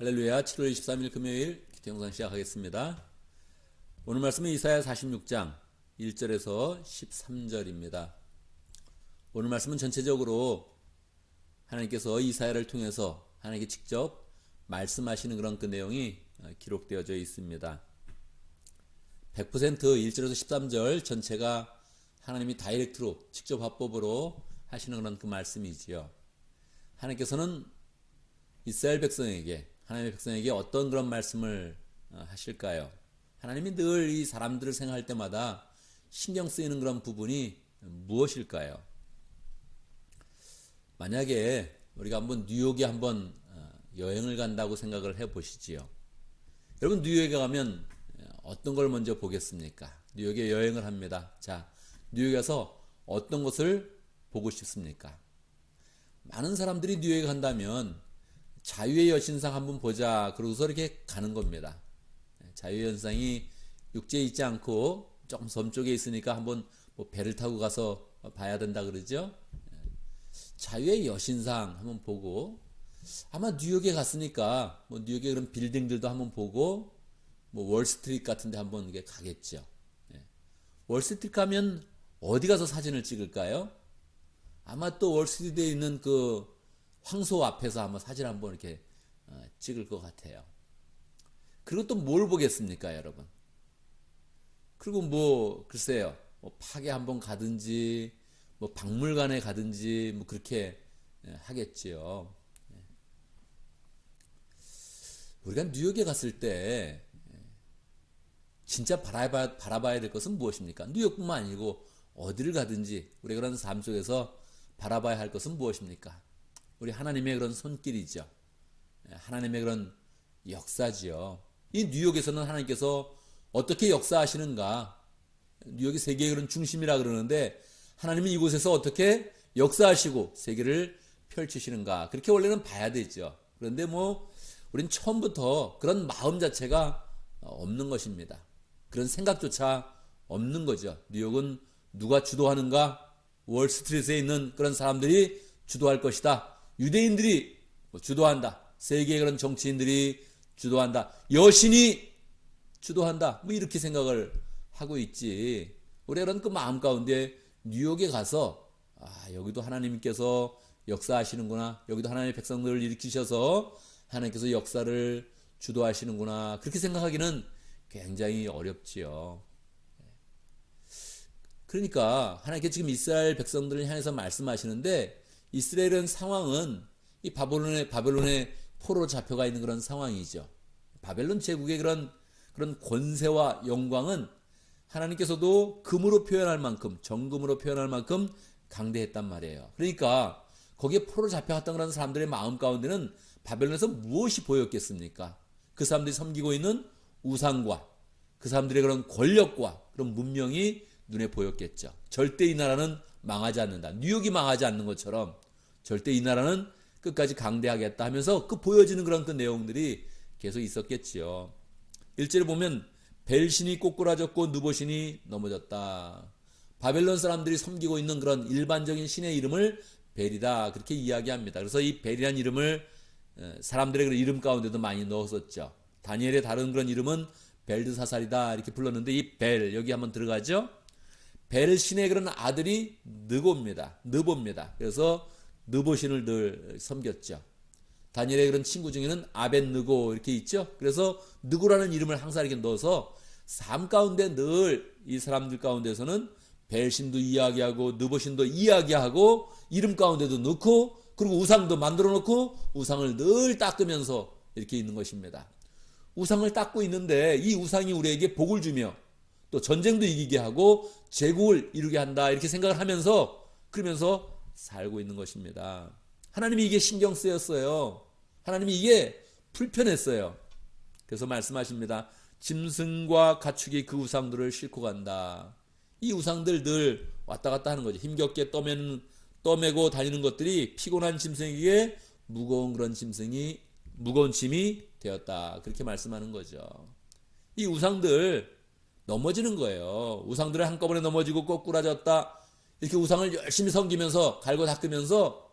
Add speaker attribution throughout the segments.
Speaker 1: 할렐루야. 7월 23일 금요일 기도 영상 시작하겠습니다. 오늘 말씀은 이사야 46장 1절에서 13절입니다. 오늘 말씀은 전체적으로 하나님께서 이사야를 통해서 하나님께 직접 말씀하시는 그런 그 내용이 기록되어져 있습니다. 100% 1절에서 13절 전체가 하나님이 다이렉트로 직접 화법으로 하시는 그런 그 말씀이지요. 하나님께서는 이스라엘 백성에게, 하나님의 백성에게 어떤 그런 말씀을 하실까요? 하나님이 늘 이 사람들을 생각할 때마다 신경 쓰이는 그런 부분이 무엇일까요? 만약에 우리가 한번 뉴욕에 한번 여행을 간다고 생각을 해 보시지요. 여러분, 뉴욕에 가면 어떤 걸 먼저 보겠습니까? 뉴욕에 여행을 합니다. 자, 뉴욕에 가서 어떤 것을 보고 싶습니까? 많은 사람들이 뉴욕에 간다면 자유의 여신상 한번 보자 그러고서 이렇게 가는 겁니다. 자유의 여신상이 육지에 있지 않고 조금 섬 쪽에 있으니까 한번 뭐 배를 타고 가서 봐야 된다 그러죠. 자유의 여신상 한번 보고, 아마 뉴욕에 갔으니까 뭐 뉴욕의 그런 빌딩들도 한번 보고, 뭐 월스트리트 같은 데 한번 이게 가겠죠. 월스트리트 가면 어디 가서 사진을 찍을까요? 아마 또 월스트리트에 있는 그 황소 앞에서 한번 사진 한번 이렇게 찍을 것 같아요. 그리고 또 뭘 보겠습니까, 여러분? 그리고 뭐 글쎄요, 뭐 파게 한번 가든지, 뭐 박물관에 가든지, 뭐 그렇게 하겠지요. 우리가 뉴욕에 갔을 때 진짜 바라봐야 될 것은 무엇입니까? 뉴욕뿐만 아니고 어디를 가든지 우리가 그런 삶 속에서 바라봐야 할 것은 무엇입니까? 우리 하나님의 그런 손길이죠. 하나님의 그런 역사지요. 이 뉴욕에서는 하나님께서 어떻게 역사하시는가? 뉴욕이 세계의 그런 중심이라 그러는데 하나님은 이곳에서 어떻게 역사하시고 세계를 펼치시는가? 그렇게 원래는 봐야 되죠. 그런데 뭐 우린 처음부터 그런 마음 자체가 없는 것입니다. 그런 생각조차 없는 거죠. 뉴욕은 누가 주도하는가? 월스트리트에 있는 그런 사람들이 주도할 것이다. 유대인들이 주도한다. 세계의 그런 정치인들이 주도한다. 여신이 주도한다. 뭐 이렇게 생각을 하고 있지. 우리가 그런 그 마음 가운데 뉴욕에 가서 여기도 하나님께서 역사하시는구나. 여기도 하나님의 백성들을 일으키셔서 하나님께서 역사를 주도하시는구나. 그렇게 생각하기는 굉장히 어렵지요. 그러니까 하나님께서 지금 이스라엘 백성들을 향해서 말씀하시는데, 이스라엘은 상황은 이 바벨론의 포로로 잡혀가 있는 그런 상황이죠. 바벨론 제국의 그런 권세와 영광은 하나님께서도 금으로 표현할 만큼, 정금으로 표현할 만큼 강대했단 말이에요. 그러니까 거기에 포로로 잡혀갔던 그런 사람들의 마음 가운데는 바벨론에서 무엇이 보였겠습니까? 그 사람들이 섬기고 있는 우상과 그 사람들의 그런 권력과 그런 문명이 눈에 보였겠죠. 절대 이 나라는 망하지 않는다. 뉴욕이 망하지 않는 것처럼 절대 이 나라는 끝까지 강대하겠다 하면서 그 보여지는 그런 그 내용들이 계속 있었겠지요. 1절에 보면 벨신이 꼬꾸라졌고 느보신이 넘어졌다. 바벨론 사람들이 섬기고 있는 그런 일반적인 신의 이름을 벨이다, 그렇게 이야기합니다. 그래서 이 벨이라는 이름을 사람들의 그런 이름 가운데도 많이 넣었었죠. 다니엘의 다른 그런 이름은 벨드사살이다 이렇게 불렀는데, 이 벨 여기 한번 들어가죠. 벨 신의 그런 아들이 느보입니다. 그래서 느보신을 늘 섬겼죠. 다니엘의 그런 친구 중에는 아벳느고 이렇게 있죠. 그래서 느고라는 이름을 항상 이렇게 넣어서 삶 가운데 늘 이 사람들 가운데서는 벨신도 이야기하고 느보신도 이야기하고 이름 가운데도 넣고, 그리고 우상도 만들어 놓고 우상을 늘 닦으면서 이렇게 있는 것입니다. 우상을 닦고 있는데 이 우상이 우리에게 복을 주며 또 전쟁도 이기게 하고 제국을 이루게 한다 이렇게 생각을 하면서, 그러면서 살고 있는 것입니다. 하나님이 이게 신경 쓰였어요. 하나님이 이게 불편했어요. 그래서 말씀하십니다. 짐승과 가축이 그 우상들을 싣고 간다. 이 우상들 늘 왔다 갔다 하는 거죠. 힘겹게 떠매고 다니는 것들이 피곤한 짐승에게 무거운 짐이 되었다. 그렇게 말씀하는 거죠. 이 우상들 넘어지는 거예요. 우상들을 한꺼번에 넘어지고 거꾸라졌다. 이렇게 우상을 열심히 섬기면서 갈고 닦으면서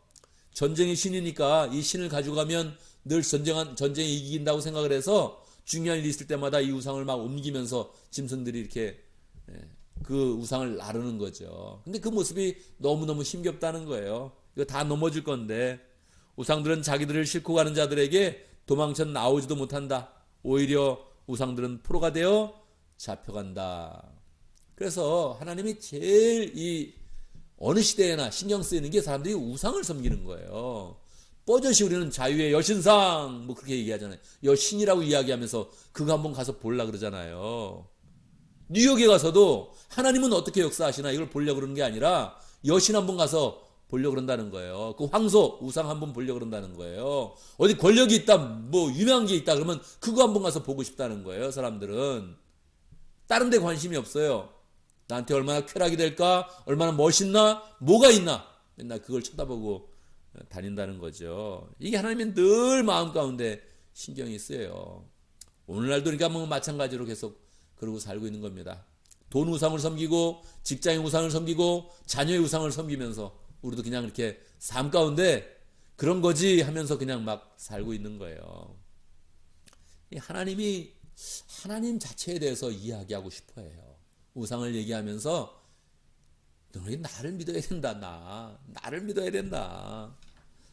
Speaker 1: 전쟁의 신이니까 이 신을 가지고 가면 늘 전쟁에 이긴다고 생각을 해서 중요한 일이 있을 때마다 이 우상을 막 옮기면서 짐승들이 이렇게 그 우상을 나르는 거죠. 근데 그 모습이 너무너무 힘겹다는 거예요. 이거 다 넘어질 건데 우상들은 자기들을 싣고 가는 자들에게 도망쳐 나오지도 못한다. 오히려 우상들은 포로가 되어 잡혀간다. 그래서 하나님이 제일 이 어느 시대에나 신경 쓰이는 게 사람들이 우상을 섬기는 거예요. 뻐젓이 우리는 자유의 여신상 뭐 그렇게 얘기하잖아요. 여신이라고 이야기하면서 그거 한번 가서 볼라 그러잖아요. 뉴욕에 가서도 하나님은 어떻게 역사하시나 이걸 보려고 그러는 게 아니라 여신 한번 가서 보려고 그런다는 거예요. 그 황소 우상 한번 보려고 그런다는 거예요. 어디 권력이 있다 뭐 유명한 게 있다 그러면 그거 한번 가서 보고 싶다는 거예요. 사람들은 다른 데 관심이 없어요. 나한테 얼마나 쾌락이 될까, 얼마나 멋있나, 뭐가 있나 맨날 그걸 쳐다보고 다닌다는 거죠. 이게 하나님은 늘 마음 가운데 신경이 쓰여요. 오늘날도 그러니까 뭐 마찬가지로 계속 그러고 살고 있는 겁니다. 돈 우상을 섬기고 직장의 우상을 섬기고 자녀의 우상을 섬기면서 우리도 그냥 이렇게 삶 가운데 그런 거지 하면서 그냥 막 살고 있는 거예요. 하나님이 하나님 자체에 대해서 이야기하고 싶어 해요. 우상을 얘기하면서 너희 나를 믿어야 된다. 나를 믿어야 된다.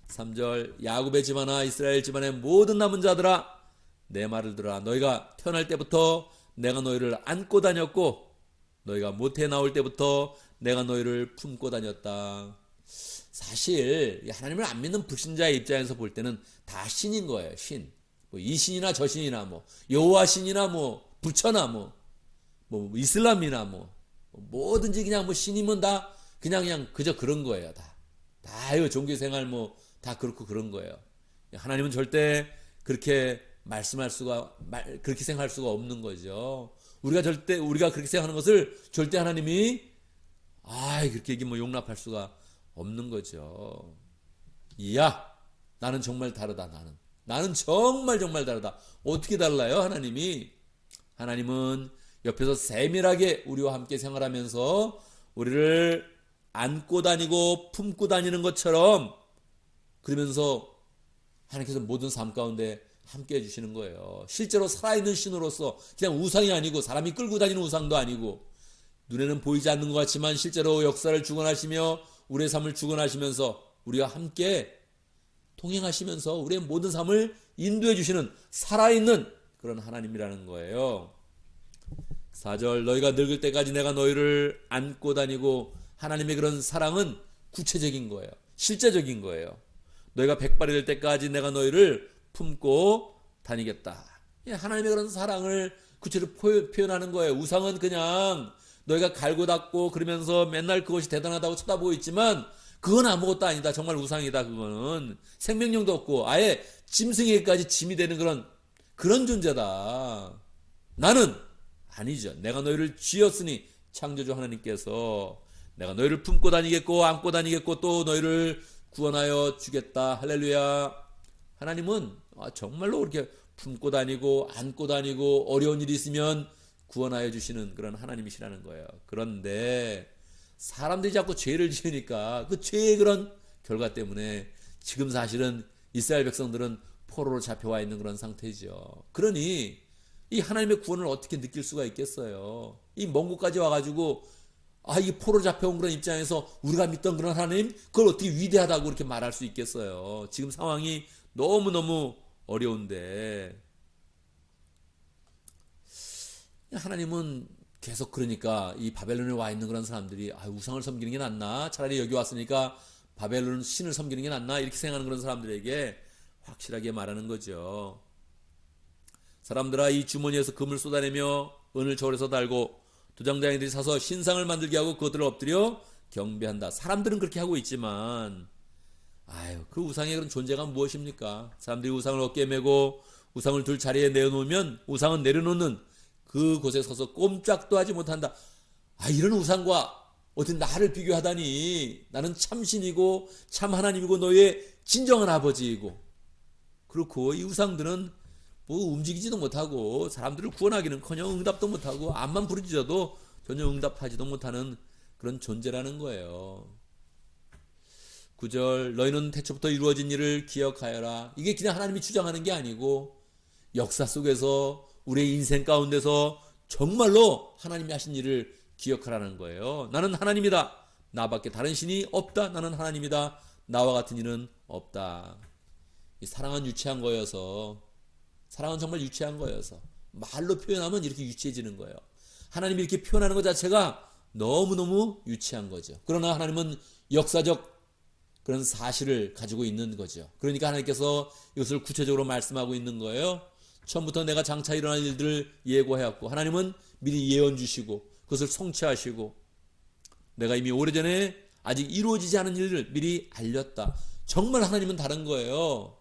Speaker 1: 3절 야곱의 집안아 이스라엘 집안의 모든 남은 자들아 내 말을 들으라. 너희가 태어날 때부터 내가 너희를 안고 다녔고 너희가 모태에 나올 때부터 내가 너희를 품고 다녔다. 사실 하나님을 안 믿는 불신자의 입장에서 볼 때는 다 신인 거예요. 신. 뭐 이 신이나 저 신이나 뭐 여호와 신이나 뭐 부처나 뭐 이슬람이나 뭐 뭐든지 그냥 뭐 신이면 다 그냥 그저 그런 거예요. 다요 종교 생활 뭐 다 그렇고 그런 거예요. 하나님은 절대 그렇게 그렇게 생각할 수가 없는 거죠. 우리가 그렇게 생각하는 것을 절대 하나님이 그렇게 얘기 뭐 용납할 수가 없는 거죠. 이야, 나는 정말 다르다. 나는 정말 다르다. 어떻게 달라요? 하나님은 옆에서 세밀하게 우리와 함께 생활하면서 우리를 안고 다니고 품고 다니는 것처럼 그러면서 하나님께서 모든 삶 가운데 함께 해주시는 거예요. 실제로 살아있는 신으로서 그냥 우상이 아니고 사람이 끌고 다니는 우상도 아니고 눈에는 보이지 않는 것 같지만 실제로 역사를 주관하시며 우리의 삶을 주관하시면서 우리와 함께 동행하시면서 우리의 모든 삶을 인도해 주시는 살아있는 그런 하나님이라는 거예요. 4절 너희가 늙을 때까지 내가 너희를 안고 다니고 하나님의 그런 사랑은 구체적인 거예요. 실제적인 거예요. 너희가 백발이 될 때까지 내가 너희를 품고 다니겠다. 하나님의 그런 사랑을 구체로 표현하는 거예요. 우상은 그냥 너희가 갈고 닦고 그러면서 맨날 그것이 대단하다고 쳐다보고 있지만 그건 아무것도 아니다. 정말 우상이다. 그거는 생명력도 없고 아예 짐승에게까지 짐이 되는 그런 존재다. 나는 아니죠. 내가 너희를 쥐었으니 창조주 하나님께서 내가 너희를 품고 다니겠고 안고 다니겠고 또 너희를 구원하여 주겠다. 할렐루야. 하나님은 정말로 그렇게 품고 다니고 안고 다니고 어려운 일이 있으면 구원하여 주시는 그런 하나님이시라는 거예요. 그런데 사람들이 자꾸 죄를 지으니까 그 죄의 그런 결과 때문에 지금 사실은 이스라엘 백성들은 포로로 잡혀와 있는 그런 상태죠. 그러니 이 하나님의 구원을 어떻게 느낄 수가 있겠어요? 이 먼 곳까지 와가지고 이 포로 잡혀온 그런 입장에서 우리가 믿던 그런 하나님 그걸 어떻게 위대하다고 그렇게 말할 수 있겠어요? 지금 상황이 너무너무 어려운데 하나님은 계속 그러니까 이 바벨론에 와 있는 그런 사람들이 우상을 섬기는 게 낫나? 차라리 여기 왔으니까 바벨론 신을 섬기는 게 낫나? 이렇게 생각하는 그런 사람들에게 확실하게 말하는 거죠. 사람들아 이 주머니에서 금을 쏟아내며 은을 저울에서 달고 도장장이들이 사서 신상을 만들게 하고 그것들을 엎드려 경배한다. 사람들은 그렇게 하고 있지만 그 우상의 그런 존재가 무엇입니까? 사람들이 우상을 어깨에 메고 우상을 둘 자리에 내어놓으면 우상은 내려놓는 그곳에 서서 꼼짝도 하지 못한다. 이런 우상과 어떻게 나를 비교하다니. 나는 참신이고 참 하나님이고 너의 진정한 아버지이고. 그렇고 이 우상들은 움직이지도 못하고 사람들을 구원하기는커녕 응답도 못하고 암만 부르짖어도 전혀 응답하지도 못하는 그런 존재라는 거예요. 9절 너희는 태초부터 이루어진 일을 기억하여라. 이게 그냥 하나님이 주장하는 게 아니고 역사 속에서 우리의 인생 가운데서 정말로 하나님이 하신 일을 기억하라는 거예요. 나는 하나님이다. 나밖에 다른 신이 없다. 나는 하나님이다. 나와 같은 이는 없다. 이 사랑은 유치한 거여서, 사랑은 정말 유치한 거여서 말로 표현하면 이렇게 유치해지는 거예요. 하나님이 이렇게 표현하는 것 자체가 너무너무 유치한 거죠. 그러나 하나님은 역사적 그런 사실을 가지고 있는 거죠. 그러니까 하나님께서 이것을 구체적으로 말씀하고 있는 거예요. 처음부터 내가 장차 일어날 일들을 예고해왔고, 하나님은 미리 예언 주시고 그것을 성취하시고, 내가 이미 오래전에 아직 이루어지지 않은 일을 미리 알렸다. 정말 하나님은 다른 거예요.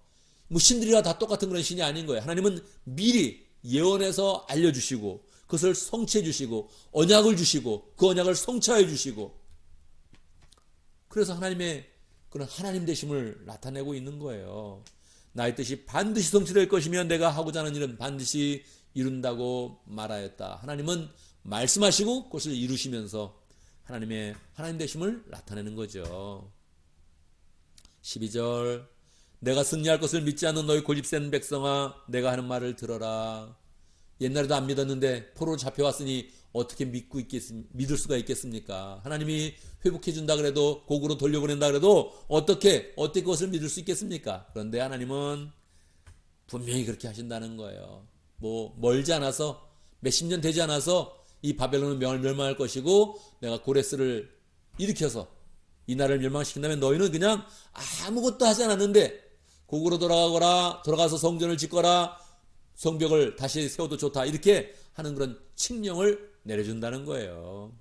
Speaker 1: 뭐 신들이라 다 똑같은 그런 신이 아닌 거예요. 하나님은 미리 예언해서 알려주시고 그것을 성취해 주시고 언약을 주시고 그 언약을 성취해 주시고, 그래서 하나님의 그런 하나님 되심을 나타내고 있는 거예요. 나의 뜻이 반드시 성취될 것이면 내가 하고자 하는 일은 반드시 이룬다고 말하였다. 하나님은 말씀하시고 그것을 이루시면서 하나님의 하나님 되심을 나타내는 거죠. 12절 내가 승리할 것을 믿지 않는 너희 고집센 백성아, 내가 하는 말을 들어라. 옛날에도 안 믿었는데 포로로 잡혀왔으니 어떻게 믿을 수가 있겠습니까? 하나님이 회복해 준다 그래도, 곡으로 돌려보낸다 그래도 어떻게 그것을 믿을 수 있겠습니까? 그런데 하나님은 분명히 그렇게 하신다는 거예요. 뭐 멀지 않아서, 몇십 년 되지 않아서 이 바벨론은 멸망할 것이고, 내가 고레스를 일으켜서 이 나라를 멸망시킨다면 너희는 그냥 아무것도 하지 않았는데 곡으로 돌아가서 성전을 짓거라, 성벽을 다시 세워도 좋다, 이렇게 하는 그런 칙령을 내려준다는 거예요.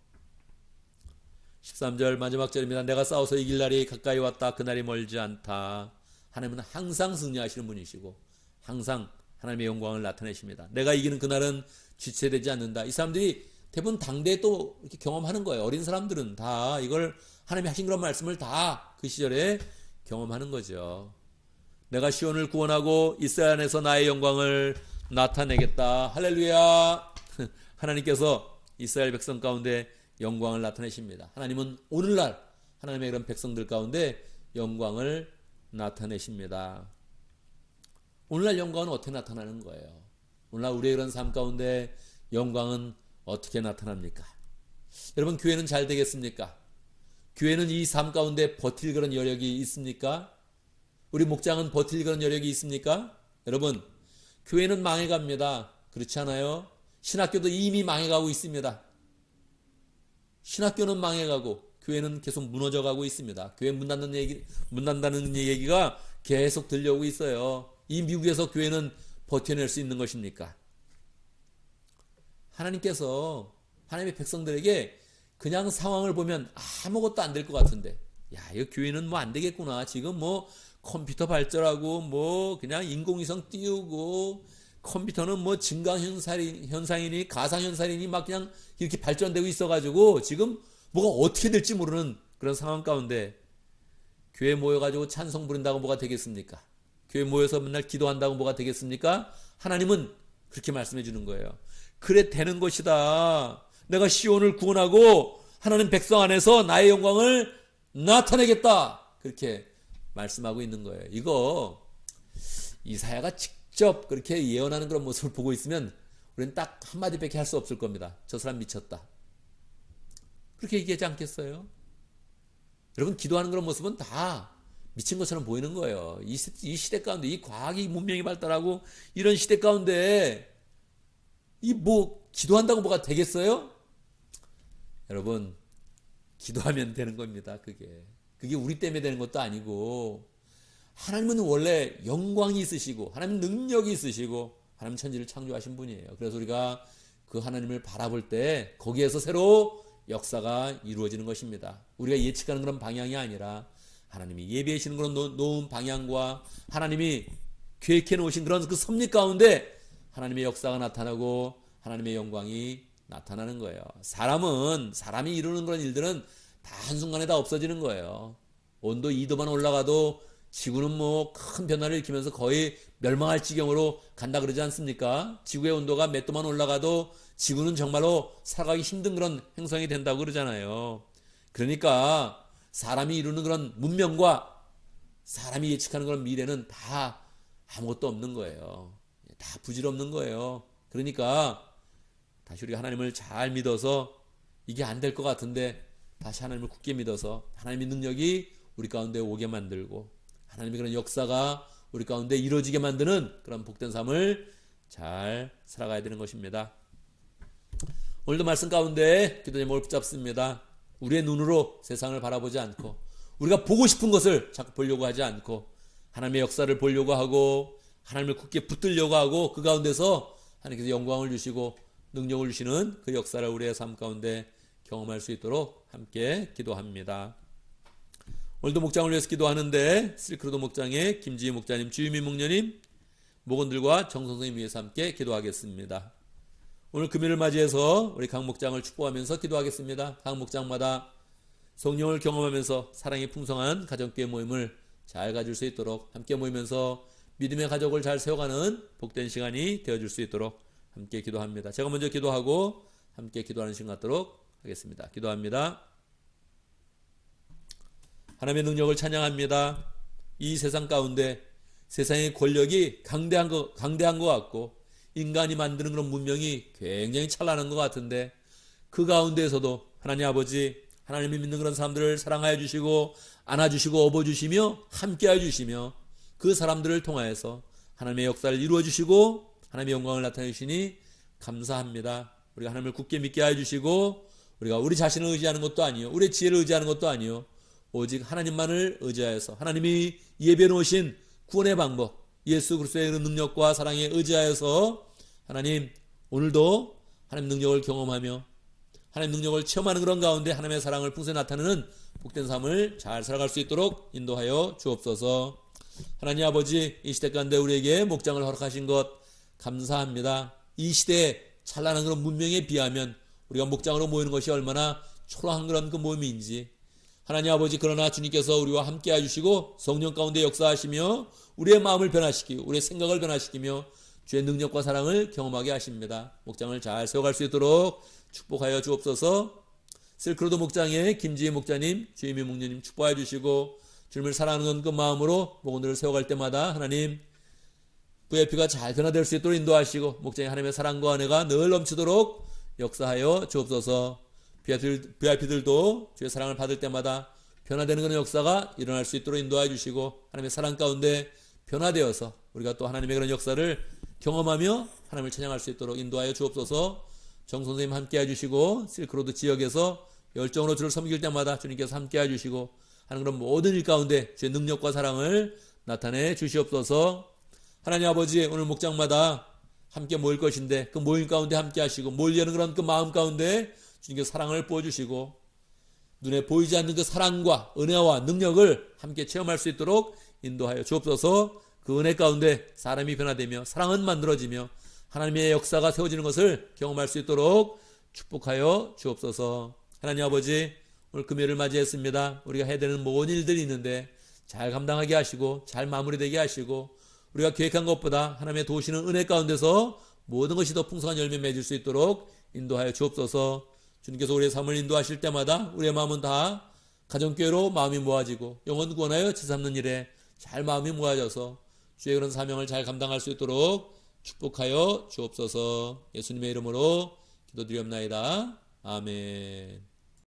Speaker 1: 13절 마지막 절입니다. 내가 싸워서 이길 날이 가까이 왔다. 그날이 멀지 않다. 하나님은 항상 승리하시는 분이시고 항상 하나님의 영광을 나타내십니다. 내가 이기는 그날은 지체되지 않는다. 이 사람들이 대부분 당대에 또 이렇게 경험하는 거예요. 어린 사람들은 다 이걸 하나님이 하신 그런 말씀을 다 그 시절에 경험하는 거죠. 내가 시온을 구원하고 이스라엘 안에서 나의 영광을 나타내겠다. 할렐루야. 하나님께서 이스라엘 백성 가운데 영광을 나타내십니다. 하나님은 오늘날 하나님의 그런 백성들 가운데 영광을 나타내십니다. 오늘날 영광은 어떻게 나타나는 거예요? 오늘날 우리의 그런 삶 가운데 영광은 어떻게 나타납니까? 여러분, 교회는 잘 되겠습니까? 교회는 이 삶 가운데 버틸 그런 여력이 있습니까? 우리 목장은 버틸 그런 여력이 있습니까? 여러분, 교회는 망해갑니다. 그렇지 않아요? 신학교도 이미 망해가고 있습니다. 신학교는 망해가고 교회는 계속 무너져가고 있습니다. 교회 문 닫는다는 얘기가 계속 들려오고 있어요. 이 미국에서 교회는 버텨낼 수 있는 것입니까? 하나님께서 하나님의 백성들에게 그냥 상황을 보면 아무것도 안 될 것 같은데, 야, 이거 교회는 뭐 안 되겠구나. 지금 뭐 컴퓨터 발전하고 뭐 그냥 인공위성 띄우고 컴퓨터는 뭐 증강현상이니 가상현상이니 막 그냥 이렇게 발전되고 있어가지고 지금 뭐가 어떻게 될지 모르는 그런 상황 가운데 교회 모여가지고 찬송 부른다고 뭐가 되겠습니까? 교회 모여서 맨날 기도한다고 뭐가 되겠습니까? 하나님은 그렇게 말씀해 주는 거예요. 그래 되는 것이다. 내가 시온을 구원하고 하나님 백성 안에서 나의 영광을 나타내겠다. 그렇게 말씀하고 있는 거예요. 이거 이사야가 직접 그렇게 예언하는 그런 모습을 보고 있으면 우리는 딱 한마디밖에 할 수 없을 겁니다. 저 사람 미쳤다. 그렇게 얘기하지 않겠어요? 여러분, 기도하는 그런 모습은 다 미친 것처럼 보이는 거예요. 이 시대 가운데, 이 과학이 문명이 발달하고 이런 시대 가운데 이 뭐 기도한다고 뭐가 되겠어요? 여러분, 기도하면 되는 겁니다. 그게 우리 때문에 되는 것도 아니고, 하나님은 원래 영광이 있으시고 하나님 능력이 있으시고 하나님 천지를 창조하신 분이에요. 그래서 우리가 그 하나님을 바라볼 때 거기에서 새로 역사가 이루어지는 것입니다. 우리가 예측하는 그런 방향이 아니라 하나님이 예비하시는 그런 놓은 방향과 하나님이 계획해 놓으신 그런 그 섭리 가운데 하나님의 역사가 나타나고 하나님의 영광이 나타나는 거예요. 사람이 이루는 그런 일들은 다 한순간에 다 없어지는 거예요. 온도 2도만 올라가도 지구는 뭐 큰 변화를 일으키면서 거의 멸망할 지경으로 간다 그러지 않습니까? 지구의 온도가 몇 도만 올라가도 지구는 정말로 살아가기 힘든 그런 행성이 된다고 그러잖아요. 그러니까 사람이 이루는 그런 문명과 사람이 예측하는 그런 미래는 다 아무것도 없는 거예요. 다 부질없는 거예요. 그러니까 다시 우리가 하나님을 잘 믿어서 이게 안 될 것 같은데 다시 하나님을 굳게 믿어서 하나님의 능력이 우리 가운데 오게 만들고 하나님의 그런 역사가 우리 가운데 이루어지게 만드는 그런 복된 삶을 잘 살아가야 되는 것입니다. 오늘도 말씀 가운데 기도 제목을 붙잡습니다. 우리의 눈으로 세상을 바라보지 않고 우리가 보고 싶은 것을 자꾸 보려고 하지 않고 하나님의 역사를 보려고 하고 하나님을 굳게 붙들려고 하고 그 가운데서 하나님께서 영광을 주시고 능력을 주시는 그 역사를 우리의 삶 가운데 경험할 수 있도록 함께 기도합니다. 오늘도 목장을 위해서 기도하는데 실크로드 목장의 김지희 목자님, 주유미 목녀님, 목원들과 정성선생님 위해서 함께 기도하겠습니다. 오늘 금요일을 맞이해서 우리 각 목장을 축복하면서 기도하겠습니다. 각 목장마다 성령을 경험하면서 사랑이 풍성한 가정교회 모임을 잘 가질 수 있도록 함께 모이면서 믿음의 가족을 잘 세워가는 복된 시간이 되어줄 수 있도록 함께 기도합니다. 제가 먼저 기도하고 함께 기도하는 시간 갖도록 하겠습니다. 기도합니다. 하나님의 능력을 찬양합니다. 이 세상 가운데 세상의 권력이 강대한 것 같고 인간이 만드는 그런 문명이 굉장히 찬란한 것 같은데 그 가운데에서도 하나님 아버지, 하나님이 믿는 그런 사람들을 사랑하여 주시고 안아주시고 업어주시며 함께하여 주시며 그 사람들을 통하여서 하나님의 역사를 이루어 주시고 하나님의 영광을 나타내 주시니 감사합니다. 우리가 하나님을 굳게 믿게 하여 주시고 우리가 우리 자신을 의지하는 것도 아니요, 우리의 지혜를 의지하는 것도 아니요, 오직 하나님만을 의지하여서 하나님이 예비해 놓으신 구원의 방법, 예수 그리스도의 능력과 사랑에 의지하여서 하나님 오늘도 하나님 능력을 경험하며 하나님 능력을 체험하는 그런 가운데 하나님의 사랑을 풍성히 나타내는 복된 삶을 잘 살아갈 수 있도록 인도하여 주옵소서. 하나님 아버지, 이 시대 가운데 우리에게 목장을 허락하신 것 감사합니다. 이 시대의 찬란한 그런 문명에 비하면 우리가 목장으로 모이는 것이 얼마나 초라한 그런 그 모임인지 하나님 아버지, 그러나 주님께서 우리와 함께 해주시고 성령 가운데 역사하시며 우리의 마음을 변화시키고 우리의 생각을 변화시키며 주의 능력과 사랑을 경험하게 하십니다. 목장을 잘 세워갈 수 있도록 축복하여 주옵소서. 실크로드 목장의 김지희 목자님, 주임희 목녀님 축복하여 주시고 주님을 사랑하는 그 마음으로 목원들을 세워갈 때마다 하나님 VIP가 잘 변화될 수 있도록 인도하시고 목장의 하나님의 사랑과 은혜가 늘 넘치도록 역사하여 주옵소서. VIP들도 주의 사랑을 받을 때마다 변화되는 그런 역사가 일어날 수 있도록 인도하여 주시고 하나님의 사랑 가운데 변화되어서 우리가 또 하나님의 그런 역사를 경험하며 하나님을 찬양할 수 있도록 인도하여 주옵소서. 정선생님 함께 해주시고 실크로드 지역에서 열정으로 주를 섬길 때마다 주님께서 함께 해주시고 하는 그런 모든 일 가운데 주의 능력과 사랑을 나타내 주시옵소서. 하나님 아버지, 오늘 목장마다 함께 모일 것인데 그 모임 가운데 함께 하시고 모이려는 그런 그 마음 가운데 주님께서 사랑을 부어주시고 눈에 보이지 않는 그 사랑과 은혜와 능력을 함께 체험할 수 있도록 인도하여 주옵소서. 그 은혜 가운데 사람이 변화되며 사랑은 만들어지며 하나님의 역사가 세워지는 것을 경험할 수 있도록 축복하여 주옵소서. 하나님 아버지, 오늘 금요일을 맞이했습니다. 우리가 해야 되는 모든 일들이 있는데 잘 감당하게 하시고 잘 마무리되게 하시고 우리가 계획한 것보다 하나님의 도우시는 은혜 가운데서 모든 것이 더 풍성한 열매 맺을 수 있도록 인도하여 주옵소서. 주님께서 우리의 삶을 인도하실 때마다 우리의 마음은 다 가정교회로 마음이 모아지고 영혼 구원하여 지삼는 일에 잘 마음이 모아져서 주의 그런 사명을 잘 감당할 수 있도록 축복하여 주옵소서. 예수님의 이름으로 기도드리옵나이다. 아멘.